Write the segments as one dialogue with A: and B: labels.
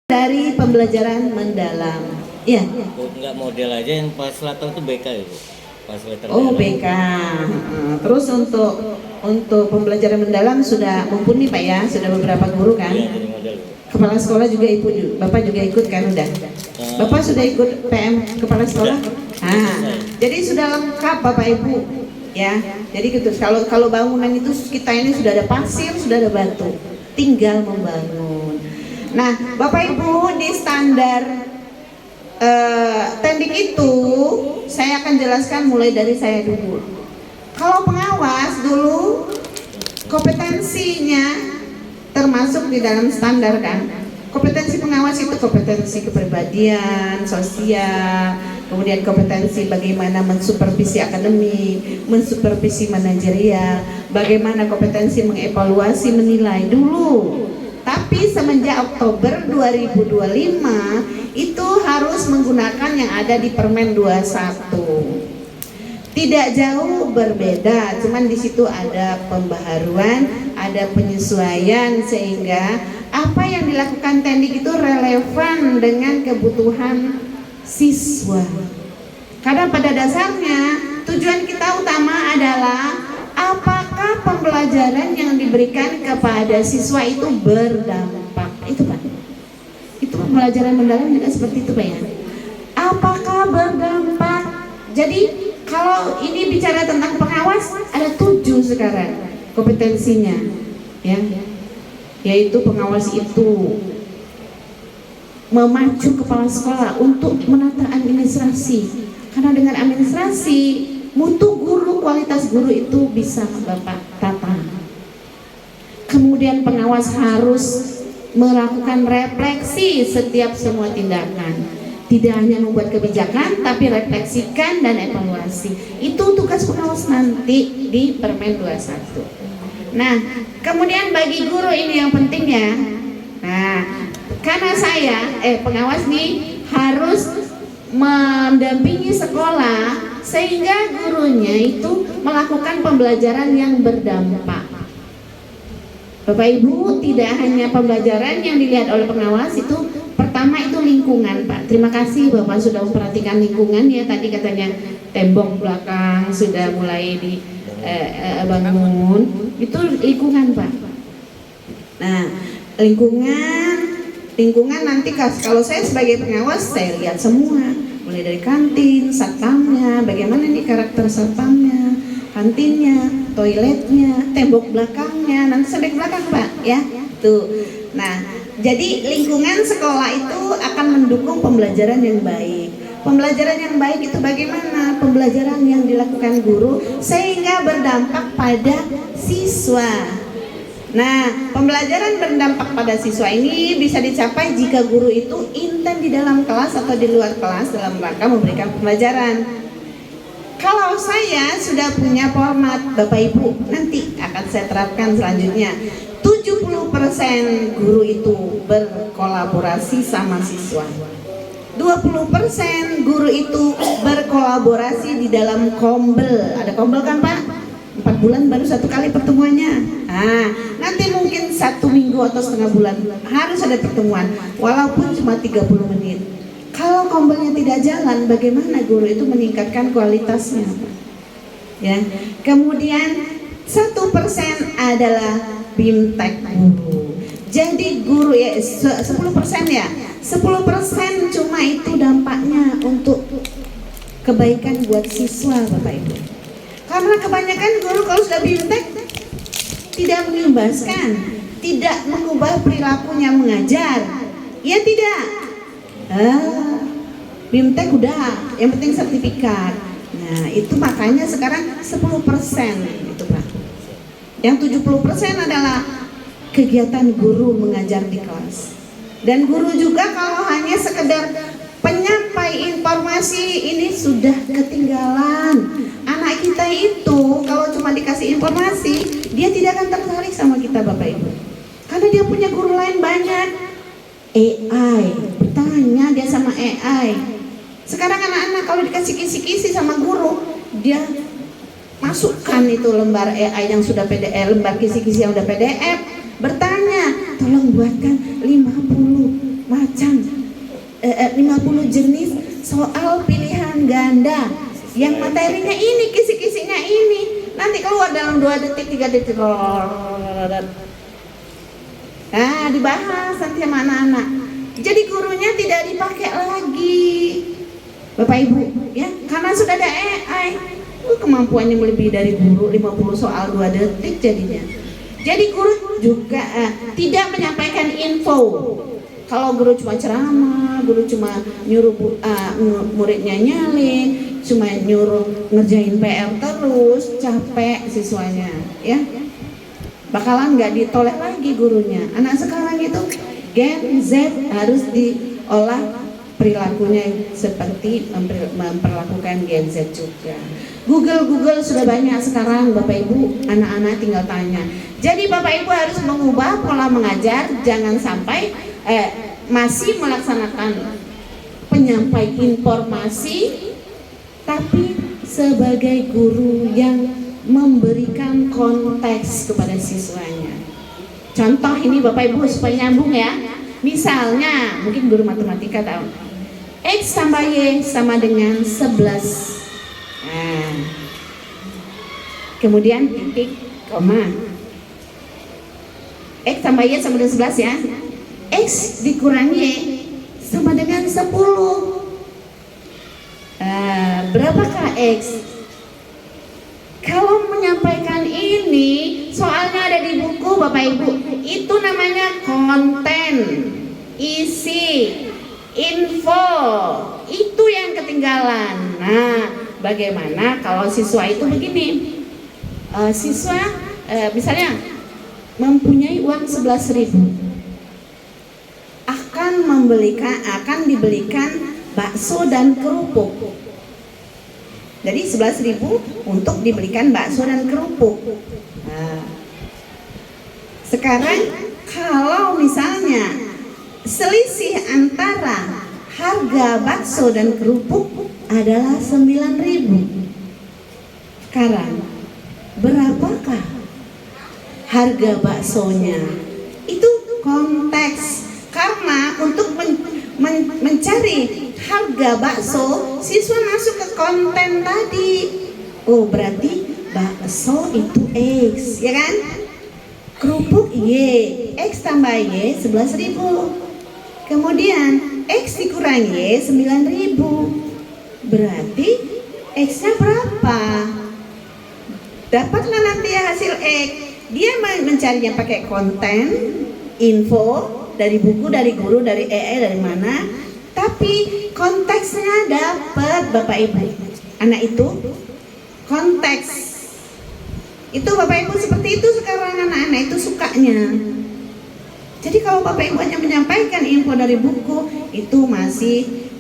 A: dari pembelajaran mendalam. Iya.
B: Enggak model aja yang pas selatan itu BK ya, Bu. Pas letter
A: Oh,
B: dalam.
A: BK. Terus untuk pembelajaran mendalam sudah mumpuni Pak ya, sudah beberapa guru kan?
B: Iya, jadi model, Bu.
A: Kepala sekolah juga Bapak juga ikut kan udah? Bapak sudah ikut PM kepala sekolah? Jadi sudah lengkap Bapak Ibu ya. Jadi gitu. Kalau bangunan itu kita ini sudah ada pasir, sudah ada batu, tinggal membangun. Nah, Bapak Ibu di standar teknik itu saya akan jelaskan mulai dari saya dulu. Kalau pengawas dulu kompetensinya termasuk di dalam standar kan. Kompetensi pengawas itu kompetensi kepribadian, sosial, kemudian kompetensi bagaimana mensupervisi akademik, mensupervisi manajerial, bagaimana kompetensi mengevaluasi, menilai dulu. Tapi semenjak Oktober 2025 itu harus menggunakan yang ada di Permen 21. Tidak jauh berbeda, cuman di situ ada pembaharuan, ada penyesuaian sehingga apa yang dilakukan teknik itu relevan dengan kebutuhan siswa. Karena pada dasarnya tujuan kita utama adalah apakah pembelajaran yang diberikan kepada siswa itu berdampak. Itu Pak. Itu pembelajaran mendalam juga seperti itu Pak ya. Apakah berdampak? Jadi kalau ini bicara tentang pengawas ada 7 sekarang kompetensinya ya. Yaitu pengawas itu memacu kepala sekolah untuk menata administrasi. Karena dengan administrasi mutu guru, kualitas guru itu bisa Bapak tata. Kemudian pengawas harus melakukan refleksi setiap semua tindakan. Tidak hanya membuat kebijakan, tapi refleksikan dan evaluasi. Itu tugas pengawas nanti di Permen 21. Nah, kemudian bagi guru ini yang penting ya. Nah, karena saya pengawas nih harus mendampingi sekolah sehingga gurunya itu melakukan pembelajaran yang berdampak. Bapak Ibu, tidak hanya pembelajaran yang dilihat oleh pengawas itu, pertama itu lingkungan Pak. Terima kasih Bapak sudah memperhatikan lingkungan ya. Tadi katanya tembok belakang sudah mulai dibangun, itu lingkungan Pak. Nah, lingkungan nanti kalau saya sebagai pengawas saya lihat semua, mulai dari kantin, satpamnya, bagaimana nih karakter satpamnya, kantinnya, toiletnya, tembok belakangnya, nanti sampai ke belakang Pak ya. Tuh. Nah, jadi lingkungan sekolah itu akan mendukung pembelajaran yang baik. Pembelajaran yang baik itu bagaimana? Pembelajaran yang dilakukan guru sehingga berdampak pada siswa. Nah, pembelajaran berdampak pada siswa ini bisa dicapai jika guru itu intent di dalam kelas atau di luar kelas dalam rangka memberikan pembelajaran. Kalau saya sudah punya format Bapak Ibu, nanti akan saya terapkan selanjutnya. 70% guru itu berkolaborasi sama siswa. 20% guru itu berkolaborasi di dalam kombel. Ada kombel kan Pak? 4 bulan baru 1 kali pertemuannya. Nah, nanti mungkin 1 minggu atau setengah bulan harus ada pertemuan, walaupun cuma 30 menit. Kalau kombelnya tidak jalan, bagaimana guru itu meningkatkan kualitasnya? Ya. Kemudian 1% adalah bimtek guru. Jadi guru ya 10% ya. 10% cuma itu dampaknya untuk kebaikan buat siswa Bapak Ibu. Karena kebanyakan guru kalau sudah bimtek tidak mengimbaskan, tidak mengubah perilakunya mengajar. Ya tidak. Bimtek udah, yang penting sertifikat. Nah, itu makanya sekarang 10% itu Pak. Yang 70% adalah kegiatan guru mengajar di kelas. Dan guru juga kalau hanya sekedar penyampai informasi ini sudah ketinggalan. Anak kita itu kalau cuma dikasih informasi, dia tidak akan tertarik sama kita Bapak Ibu. Karena dia punya guru lain banyak. AI, bertanya dia sama AI. Sekarang anak-anak kalau dikasih kisi-kisi sama guru, dia masukkan itu lembar AI yang sudah lembar kisi-kisi yang udah PDF, bertanya, tolong buatkan 50 macam 50 jenis soal pilihan ganda yang materinya ini, kisi-kisinya ini, nanti keluar dalam 2 detik 3 detik. Nah, dibahas nanti sama anak-anak. Jadi gurunya tidak dipakai lagi, Bapak Ibu, ya, karena sudah ada AI. Kemampuannya melebihi dari guru, 50 soal 2 detik jadinya. Jadi guru juga tidak menyampaikan info. Kalau guru cuma ceramah, guru cuma nyuruh muridnya nyalin, cuma nyuruh ngerjain PR terus, capek siswanya, ya. Bakalan nggak ditolak lagi gurunya. Anak sekarang itu Gen Z harus diolah perilakunya seperti memperlakukan Gen Z juga. Google sudah banyak sekarang, Bapak Ibu, anak-anak tinggal tanya. Jadi Bapak Ibu harus mengubah pola mengajar, jangan sampai masih melaksanakan penyampai informasi, tapi sebagai guru yang memberikan konteks kepada siswanya. Contoh ini Bapak Ibu supaya nyambung ya. Misalnya, mungkin guru matematika tahu, X tambah Y sama dengan 11. Nah, kemudian titik, koma. X tambah Y sama dengan 11 ya. X dikurangi Y sama dengan 10. Berapakah X? Kalau menyampaikan ini, soalnya ada di buku Bapak Ibu. Itu namanya konten, isi, info. Itu yang ketinggalan. Nah, bagaimana kalau siswa itu begini? Siswa misalnya mempunyai uang 11.000. Akan dibelikan bakso dan kerupuk. Jadi 11.000 untuk dibelikan bakso dan kerupuk. Nah, sekarang kalau misalnya selisih antara harga bakso dan kerupuk adalah 9.000. Sekarang berapakah harga baksonya? Itu konteks. Karena untuk mencari harga bakso, siswa masuk ke konten tadi. Oh, berarti bakso itu X, ya kan? Kerupuk Y, X tambah Y 11.000. Kemudian X dikurangi Y 9.000. Berarti X-nya berapa? Dapatlah nanti hasil X. Dia mencarinya pakai konten, info, dari buku, dari guru, dari AI, dari mana, tapi konteksnya dapat Bapak Ibu. Anak itu konteks itu Bapak Ibu, seperti itu sekarang anak-anak itu sukanya. Jadi kalau Bapak Ibu hanya menyampaikan info dari buku, itu masih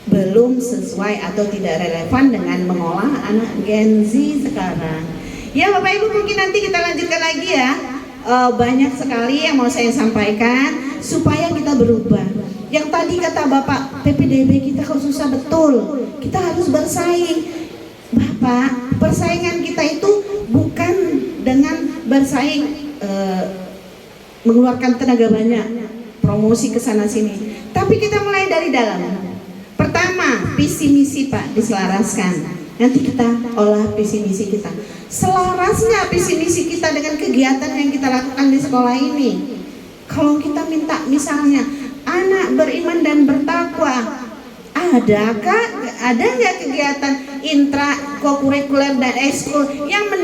A: belum sesuai atau tidak relevan dengan mengolah anak Gen Z sekarang. Ya Bapak Ibu, mungkin nanti kita lanjutkan lagi ya. Banyak sekali yang mau saya sampaikan supaya kita berubah. Yang tadi kata Bapak, PPDB kita kok susah betul. Kita harus bersaing. Bapak, persaingan kita itu bukan dengan bersaing mengeluarkan tenaga banyak, promosi ke sana sini. Tapi kita mulai dari dalam. Pertama, visi misi Pak diselaraskan. Nanti kita olah visi misi kita. Selarasnya visi misi kita dengan kegiatan yang kita lakukan di sekolah ini. Kalau kita minta misalnya anak beriman dan bertakwa, ada nggak kegiatan intra, kokurikuler dan ekskul yang mendukung